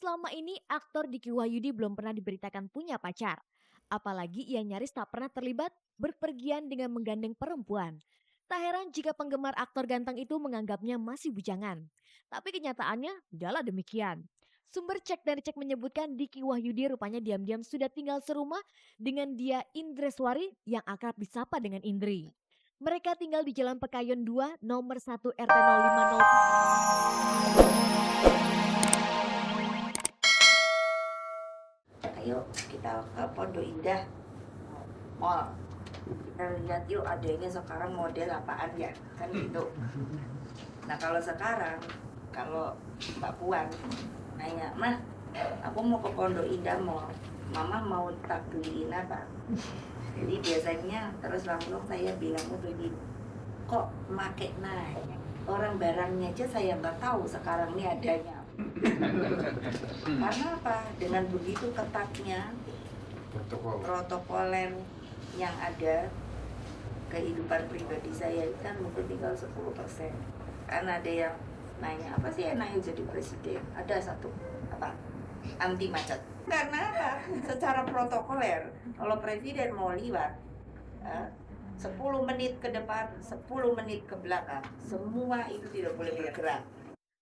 Selama ini aktor Diki Wahyudi belum pernah diberitakan punya pacar. Apalagi ia nyaris tak pernah terlibat berpergian dengan menggandeng perempuan. Tak heran jika penggemar aktor ganteng itu menganggapnya masih bujangan. Tapi kenyataannya tidaklah demikian. Sumber cek dari cek menyebutkan Diki Wahyudi rupanya diam-diam sudah tinggal serumah dengan dia Indreswari yang akrab disapa dengan Indri. Mereka tinggal di Jalan Pekayon 2 nomor 1 RT 050. Ayo kita ke Pondok Indah Mall. Kita lihat yuk adanya sekarang model apaan ya, kan gitu. Nah kalau sekarang, kalau Mbak Puan nanya, Mah, aku mau ke Pondok Indah Mall, Mama mau tak beliin apa? Jadi biasanya terus langsung saya bilang begini, kok make naik? Orang barangnya aja saya nggak tahu sekarang ini adanya. Karena apa? Dengan begitu ketatnya protokoler yang ada, kehidupan pribadi saya itu kan mungkin tinggal 10%. Karena ada yang nanya, apa sih enaknya jadi presiden? Ada satu, apa? Anti macet. Karena apa? Secara protokoler, kalau presiden mau liwat, 10 menit ke depan, 10 menit ke belakang, semua itu tidak boleh bergerak.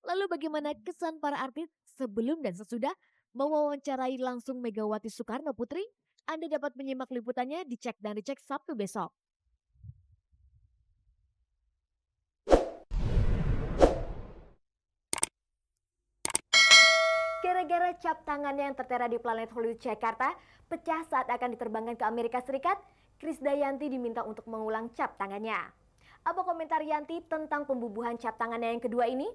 Lalu bagaimana kesan para artis sebelum dan sesudah mewawancarai langsung Megawati Soekarno Putri? Anda dapat menyimak liputannya di Cek dan Dicek Sabtu besok. Gara-gara cap tangannya yang tertera di Planet Hollywood Jakarta pecah saat akan diterbangkan ke Amerika Serikat, Krisdayanti diminta untuk mengulang cap tangannya. Apa komentar Yanti tentang pembubuhan cap tangannya yang kedua ini?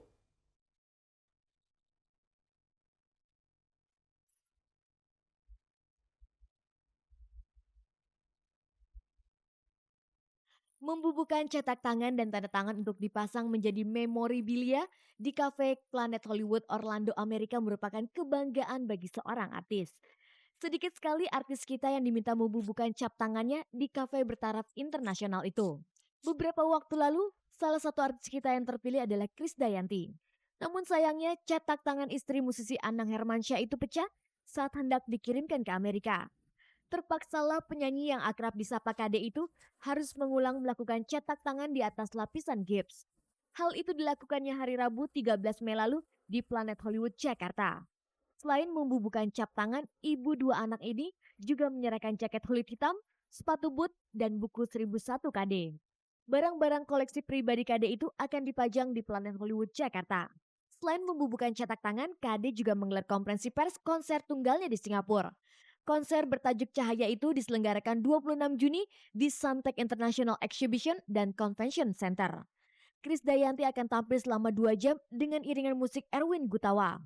Membubuhkan cetak tangan dan tanda tangan untuk dipasang menjadi memorabilia di kafe Planet Hollywood Orlando, Amerika merupakan kebanggaan bagi seorang artis. Sedikit sekali artis kita yang diminta membubuhkan cap tangannya di kafe bertaraf internasional itu. Beberapa waktu lalu, salah satu artis kita yang terpilih adalah Krisdayanti. Namun sayangnya cetak tangan istri musisi Anang Hermansyah itu pecah saat hendak dikirimkan ke Amerika. Terpaksalah penyanyi yang akrab disapa Kade itu harus mengulang melakukan cetak tangan di atas lapisan gips. Hal itu dilakukannya hari Rabu 13 Mei lalu di Planet Hollywood Jakarta. Selain membubuhkan cap tangan, ibu dua anak ini juga menyerahkan jaket kulit hitam, sepatu boot, dan buku 1001 KD. Barang-barang koleksi pribadi KD itu akan dipajang di Planet Hollywood Jakarta. Selain membubuhkan cetak tangan, KD juga menggelar konferensi pers konser tunggalnya di Singapura. Konser bertajuk Cahaya itu diselenggarakan 26 Juni di Suntec International Exhibition dan Convention Center. Krisdayanti akan tampil selama 2 jam dengan iringan musik Erwin Gutawa.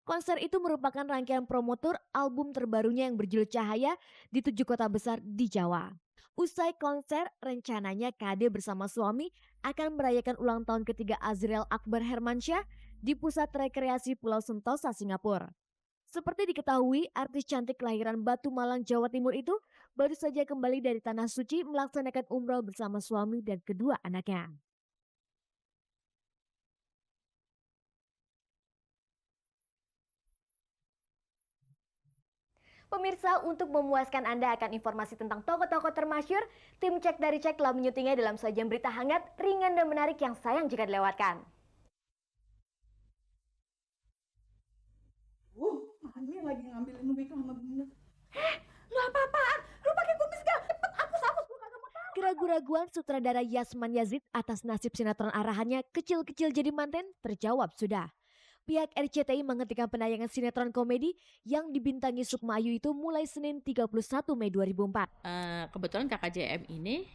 Konser itu merupakan rangkaian promotor album terbarunya yang berjudul Cahaya di 7 kota besar di Jawa. Usai konser, rencananya Kade bersama suami akan merayakan ulang tahun ketiga Azriel Akbar Hermansyah di Pusat Rekreasi Pulau Sentosa, Singapura. Seperti diketahui, artis cantik kelahiran Batu Malang, Jawa Timur itu baru saja kembali dari Tanah Suci melaksanakan umroh bersama suami dan kedua anaknya. Pemirsa, untuk memuaskan Anda akan informasi tentang tokoh-tokoh termasyur, tim Cek dari Cek telah menyutingnya dalam sajian berita hangat, ringan dan menarik yang sayang jika dilewatkan. Ini lagi ngambilin wig sama Bunda. Lu apa-apaan? Lu pakai kumis gak? Cepet hapus lu kagak mau tahu. Keraguan-raguan sutradara Yasman Yazid atas nasib sinetron arahannya Kecil-Kecil Jadi Manten terjawab sudah. Pihak RCTI menghentikan penayangan sinetron komedi yang dibintangi Sukma Ayu itu mulai Senin 31 Mei 2004. Kebetulan KKJM ini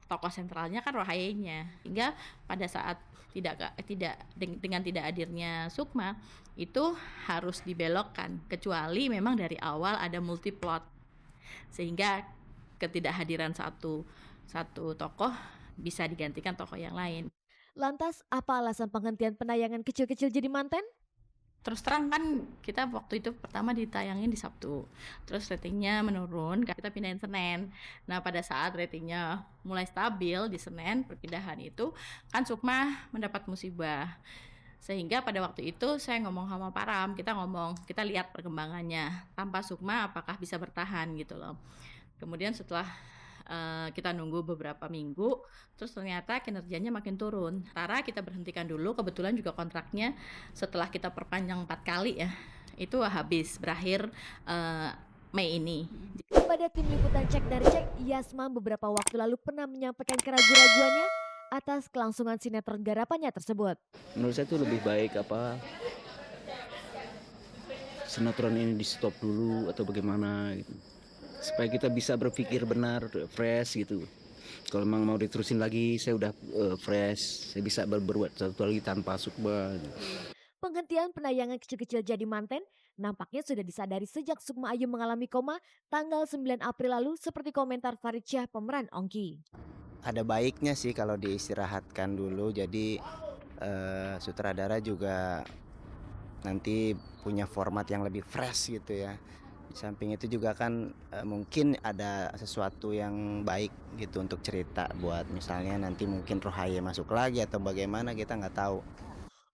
tokoh sentralnya kan Rohayenya, hingga pada saat dengan tidak hadirnya Sukma itu harus dibelokkan, kecuali memang dari awal ada multiplot sehingga ketidakhadiran satu tokoh bisa digantikan tokoh yang lain. Lantas apa alasan penghentian penayangan Kecil-Kecil Jadi Manten? Terus terang kan kita waktu itu pertama ditayangin di Sabtu, terus ratingnya menurun, kita pindahin Senin. Nah pada saat ratingnya mulai stabil di Senin perpindahan itu kan Sukma mendapat musibah, Sehingga pada waktu itu saya ngomong sama Pak Ram, kita lihat perkembangannya, tanpa Sukma apakah bisa bertahan gitu loh. Kemudian setelah kita nunggu beberapa minggu, terus ternyata kinerjanya makin turun. Tara kita berhentikan dulu, kebetulan juga kontraknya setelah kita perpanjang 4 kali ya, itu habis, berakhir Mei ini. Kepada tim liputan Cek dari Cek, Yasma beberapa waktu lalu pernah menyampaikan keraguan-raguannya atas kelangsungan sinetron garapannya tersebut. Menurut saya itu lebih baik sinetron ini di stop dulu atau bagaimana gitu. Supaya kita bisa berpikir benar, fresh gitu. Kalau memang mau diterusin lagi, saya udah fresh, saya bisa berbuat satu lagi tanpa Sukma. Penghentian penayangan kecil-kecil Jadi Manten nampaknya sudah disadari sejak Sukma Ayu mengalami koma tanggal 9 April lalu seperti komentar Farid Syah pemeran Ongki. Ada baiknya sih kalau diistirahatkan dulu, jadi sutradara juga nanti punya format yang lebih fresh gitu ya. Di samping itu juga kan mungkin ada sesuatu yang baik gitu untuk cerita, buat misalnya nanti mungkin Rohaye masuk lagi atau bagaimana, kita nggak tahu.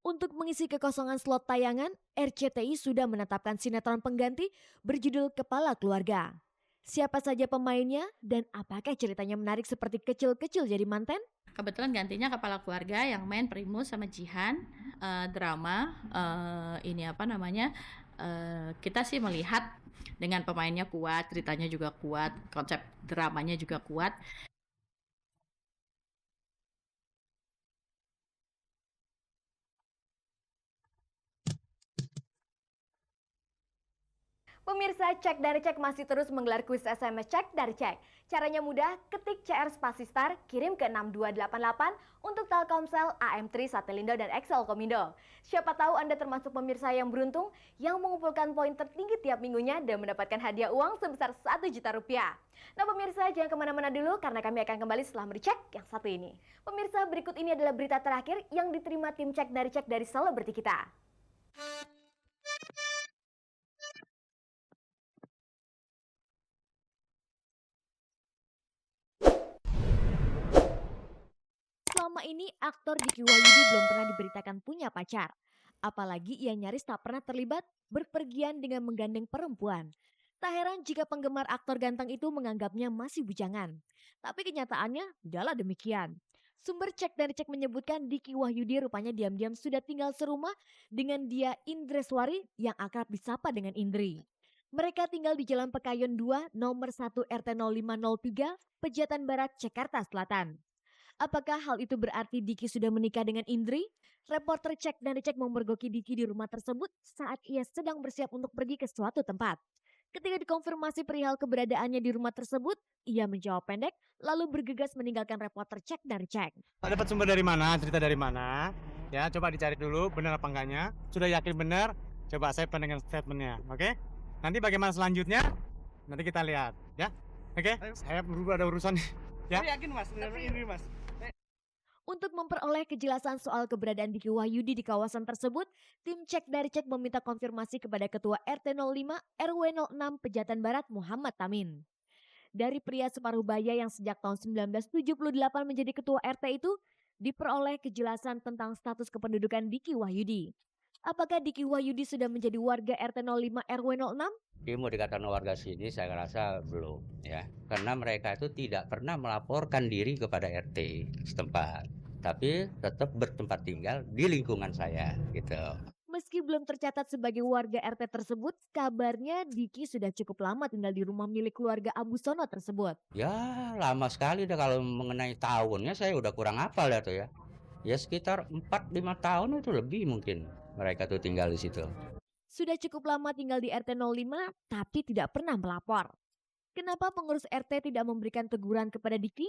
Untuk mengisi kekosongan slot tayangan, RCTI sudah menetapkan sinetron pengganti berjudul Kepala Keluarga. Siapa saja pemainnya dan apakah ceritanya menarik seperti Kecil-Kecil Jadi Manten? Kebetulan gantinya Kepala Keluarga yang main Primus sama Jihan, drama, kita sih melihat dengan pemainnya kuat, ceritanya juga kuat, konsep dramanya juga kuat. Pemirsa, Cek dari Cek masih terus menggelar kuis SMS Cek dari Cek. Caranya mudah, ketik CR Spasistar, kirim ke 6288 untuk Telkomsel, AM3, Satelindo, dan XL Komindo. Siapa tahu Anda termasuk pemirsa yang beruntung yang mengumpulkan poin tertinggi tiap minggunya dan mendapatkan hadiah uang sebesar 1 juta rupiah. Nah pemirsa, jangan kemana-mana dulu karena kami akan kembali setelah mericek yang satu ini. Pemirsa, berikut ini adalah berita terakhir yang diterima tim Cek dari selebriti kita. Selama ini aktor Diki Wahyudi belum pernah diberitakan punya pacar. Apalagi ia nyaris tak pernah terlibat berpergian dengan menggandeng perempuan. Tak heran jika penggemar aktor ganteng itu menganggapnya masih bujangan. Tapi kenyataannya tidaklah demikian. Sumber Cek dari Cek menyebutkan Diki Wahyudi rupanya diam-diam sudah tinggal serumah dengan dia Indreswari yang akrab disapa dengan Indri. Mereka tinggal di Jalan Pekayon 2, nomor 1 RT 0503, Pejaten Barat, Jakarta Selatan. Apakah hal itu berarti Diki sudah menikah dengan Indri? Reporter Cek dari Cek memergoki Diki di rumah tersebut saat ia sedang bersiap untuk pergi ke suatu tempat. Ketika dikonfirmasi perihal keberadaannya di rumah tersebut, ia menjawab pendek lalu bergegas meninggalkan reporter Cek dari Cek. Dapat sumber dari mana, cerita dari mana? Ya, coba dicari dulu benar apa enggaknya. Sudah yakin benar, coba saya dengan statementnya, oke? Nanti bagaimana selanjutnya? Nanti kita lihat, ya. Oke? Saya berubah ada urusan. Ya. Saya yakin Mas, ini Mas. Untuk memperoleh kejelasan soal keberadaan Diki Wahyudi di kawasan tersebut, tim Cek dari Cek meminta konfirmasi kepada Ketua RT 05 RW 06 Pejaten Barat Muhammad Tamin. Dari pria separuh baya yang sejak tahun 1978 menjadi Ketua RT itu, diperoleh kejelasan tentang status kependudukan Diki Wahyudi. Apakah Diki Wahyudi sudah menjadi warga RT 05 RW 06? Dia mau dikatakan warga sini saya rasa belum ya. Karena mereka itu tidak pernah melaporkan diri kepada RT setempat. Tapi tetap bertempat tinggal di lingkungan saya gitu. Meski belum tercatat sebagai warga RT tersebut, kabarnya Diki sudah cukup lama tinggal di rumah milik keluarga Abu Sono tersebut. Ya lama sekali dah, kalau mengenai tahunnya saya udah kurang hafal ya tuh ya. Ya sekitar 4-5 tahun itu lebih mungkin mereka tuh tinggal di situ. Sudah cukup lama tinggal di RT 05 tapi tidak pernah melapor. Kenapa pengurus RT tidak memberikan teguran kepada Diki?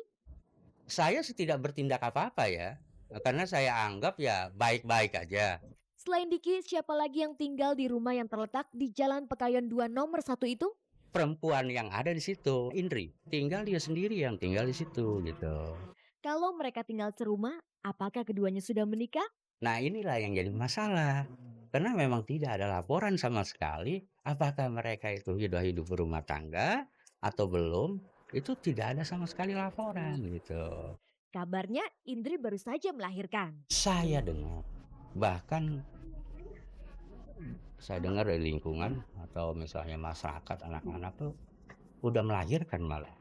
Saya sih tidak bertindak apa-apa ya. Karena saya anggap ya baik-baik aja. Selain Diki, siapa lagi yang tinggal di rumah yang terletak di Jalan Pekayon 2 nomor 1 itu? Perempuan yang ada di situ, Indri, tinggal dia sendiri yang tinggal di situ gitu. Kalau mereka tinggal serumah, apakah keduanya sudah menikah? Nah inilah yang jadi masalah. Karena memang tidak ada laporan sama sekali apakah mereka itu sudah hidup berumah tangga atau belum. Itu tidak ada sama sekali laporan gitu. Kabarnya Indri baru saja melahirkan. Saya dengar Bahkan saya dengar dari lingkungan atau misalnya masyarakat anak-anak tuh udah melahirkan malah.